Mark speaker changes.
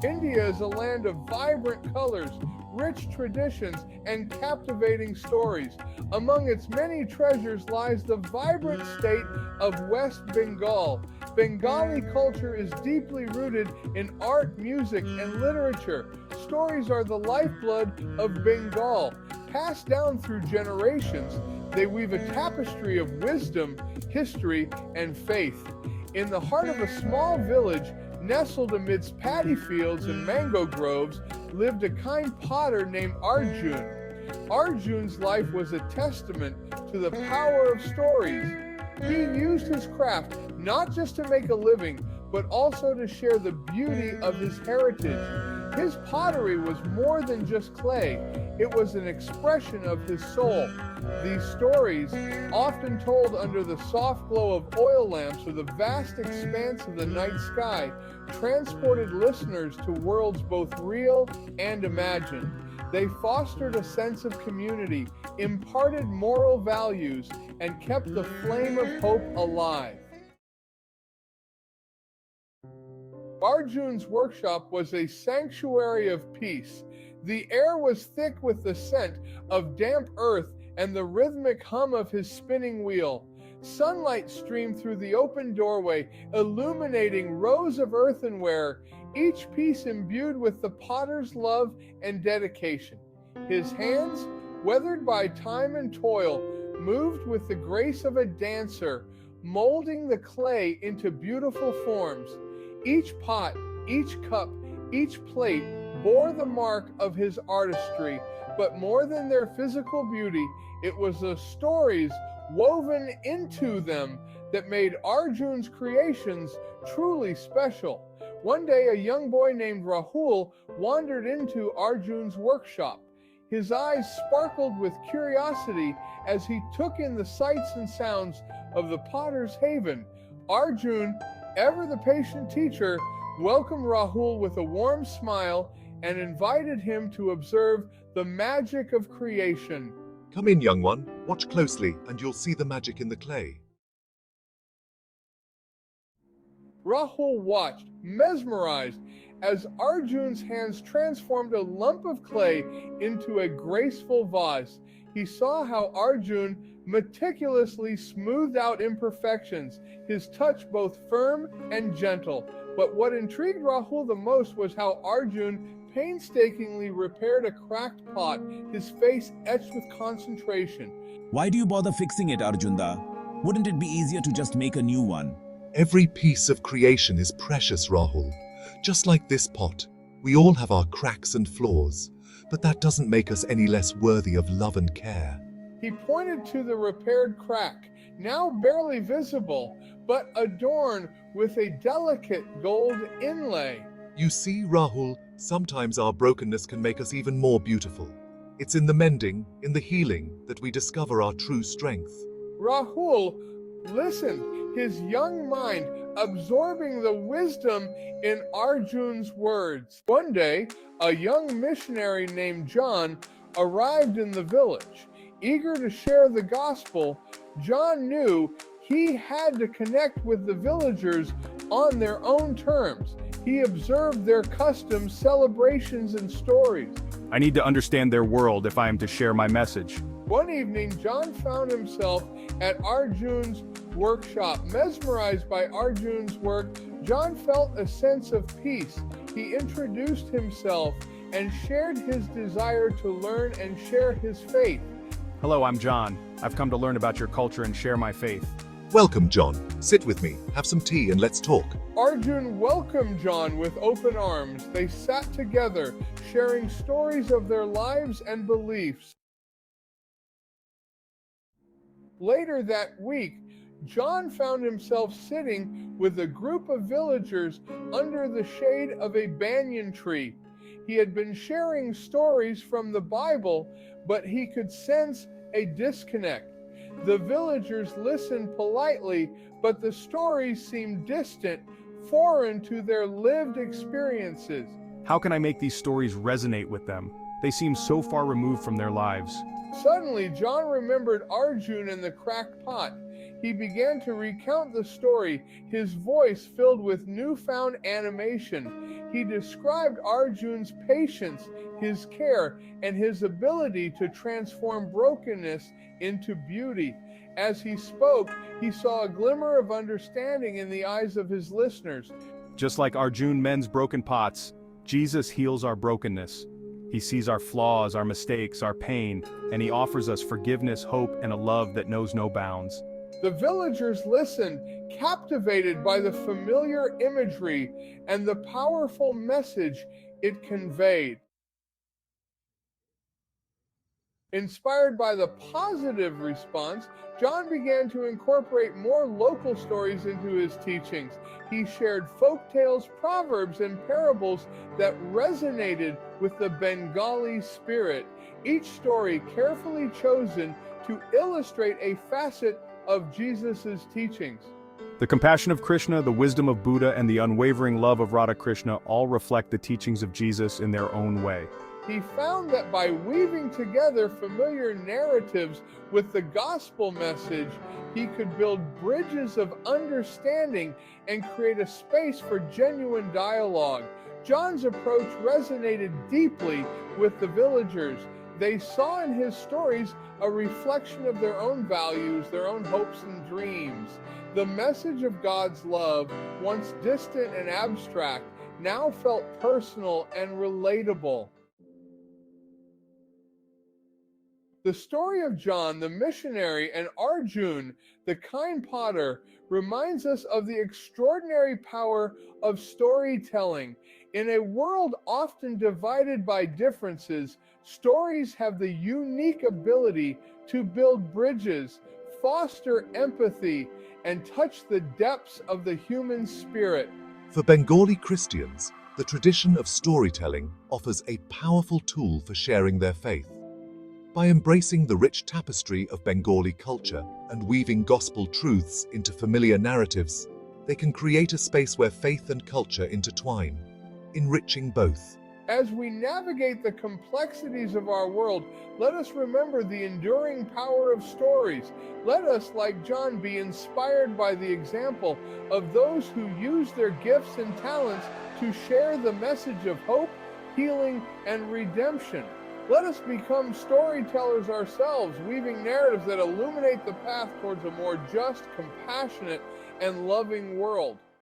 Speaker 1: India is a land of vibrant colors, rich traditions, and captivating stories. Among its many treasures lies the vibrant state of West Bengal. Bengali culture is deeply rooted in art, music, and literature. Stories are the lifeblood of Bengal. Passed down through generations, they weave a tapestry of wisdom, history, and faith. In the heart of a small village, nestled amidst paddy fields and mango groves, lived a kind potter named Arjun. Arjun's life was a testament to the power of stories. He used his craft not just to make a living, but also to share the beauty of his heritage. His pottery was more than just clay, it was an expression of his soul. These stories, often told under the soft glow of oil lamps or the vast expanse of the night sky, transported listeners to worlds both real and imagined. They fostered a sense of community, imparted moral values, and kept the flame of hope alive. Arjun's workshop was a sanctuary of peace. The air was thick with the scent of damp earth and the rhythmic hum of his spinning wheel. Sunlight streamed through the open doorway, illuminating rows of earthenware, each piece imbued with the potter's love and dedication. His hands, weathered by time and toil, moved with the grace of a dancer, molding the clay into beautiful forms. Each pot, each cup, each plate bore the mark of his artistry, but more than their physical beauty, it was the stories woven into them that made Arjun's creations truly special. One day, a young boy named Rahul wandered into Arjun's workshop. His eyes sparkled with curiosity as he took in the sights and sounds of the potter's haven. Arjun, ever the patient teacher, welcomed Rahul with a warm smile and invited him to observe the magic of creation.
Speaker 2: Come in, young one. Watch closely, and you'll see the magic in the clay.
Speaker 1: Rahul watched, mesmerized, as Arjun's hands transformed a lump of clay into a graceful vase. He saw how Arjun meticulously smoothed out imperfections, his touch both firm and gentle. But what intrigued Rahul the most was how Arjun painstakingly repaired a cracked pot, his face etched with concentration.
Speaker 3: Why do you bother fixing it, Arjunda? Wouldn't it be easier to just make a new one?
Speaker 2: Every piece of creation is precious, Rahul. Just like this pot, we all have our cracks and flaws, but that doesn't make us any less worthy of love and care.
Speaker 1: He pointed to the repaired crack, now barely visible, but adorned with a delicate gold inlay.
Speaker 2: You see, Rahul, sometimes our brokenness can make us even more beautiful. It's in the mending, in the healing, that we discover our true strength.
Speaker 1: Rahul listened, his young mind absorbing the wisdom in Arjun's words. One day, a young missionary named John arrived in the village. Eager to share the gospel, John knew he had to connect with the villagers on their own terms. He observed their customs, celebrations, and stories.
Speaker 4: I need to understand their world if I am to share my message.
Speaker 1: One evening, John found himself at Arjun's workshop. Mesmerized by Arjun's work, John felt a sense of peace. He introduced himself and shared his desire to learn and share his faith.
Speaker 4: Hello, I'm John. I've come to learn about your culture and share my faith.
Speaker 2: Welcome, John. Sit with me, have some tea, and let's talk.
Speaker 1: Arjun welcomed John with open arms. They sat together, sharing stories of their lives and beliefs. Later that week, John found himself sitting with a group of villagers under the shade of a banyan tree. He had been sharing stories from the Bible, but he could sense a disconnect. The villagers listened politely, but the stories seemed distant, foreign to their lived experiences.
Speaker 4: How can I make these stories resonate with them? They seem so far removed from their lives.
Speaker 1: Suddenly, John remembered Arjun and the cracked pot. he began to recount the story, his voice filled with newfound animation. He described Arjun's patience, his care, and his ability to transform brokenness into beauty. As he spoke, he saw a glimmer of understanding in the eyes of his listeners.
Speaker 4: Just like Arjun mends broken pots, Jesus heals our brokenness. He sees our flaws, our mistakes, our pain, and he offers us forgiveness, hope, and a love that knows no bounds.
Speaker 1: The villagers listened, captivated by the familiar imagery and the powerful message it conveyed. Inspired by the positive response, John began to incorporate more local stories into his teachings. He shared folk tales, proverbs, and parables that resonated with the Bengali spirit, each story carefully chosen to illustrate a facet of Jesus' teachings.
Speaker 4: The compassion of Krishna, the wisdom of Buddha, and the unwavering love of Radha Krishna all reflect the teachings of Jesus in their own way.
Speaker 1: He found that by weaving together familiar narratives with the gospel message, he could build bridges of understanding and create a space for genuine dialogue. John's approach resonated deeply with the villagers. They saw in his stories a reflection of their own values, their own hopes and dreams. The message of God's love, once distant and abstract, now felt personal and relatable. The story of John, the missionary, and Arjun, the kind potter, reminds us of the extraordinary power of storytelling. In a world often divided by differences, stories have the unique ability to build bridges, foster empathy, and touch the depths of the human spirit.
Speaker 2: For Bengali Christians, the tradition of storytelling offers a powerful tool for sharing their faith. By embracing the rich tapestry of Bengali culture and weaving gospel truths into familiar narratives, they can create a space where faith and culture intertwine, enriching both.
Speaker 1: As we navigate the complexities of our world, let us remember the enduring power of stories. Let us, like John, be inspired by the example of those who use their gifts and talents to share the message of hope, healing, and redemption. Let us become storytellers ourselves, weaving narratives that illuminate the path towards a more just, compassionate, and loving world.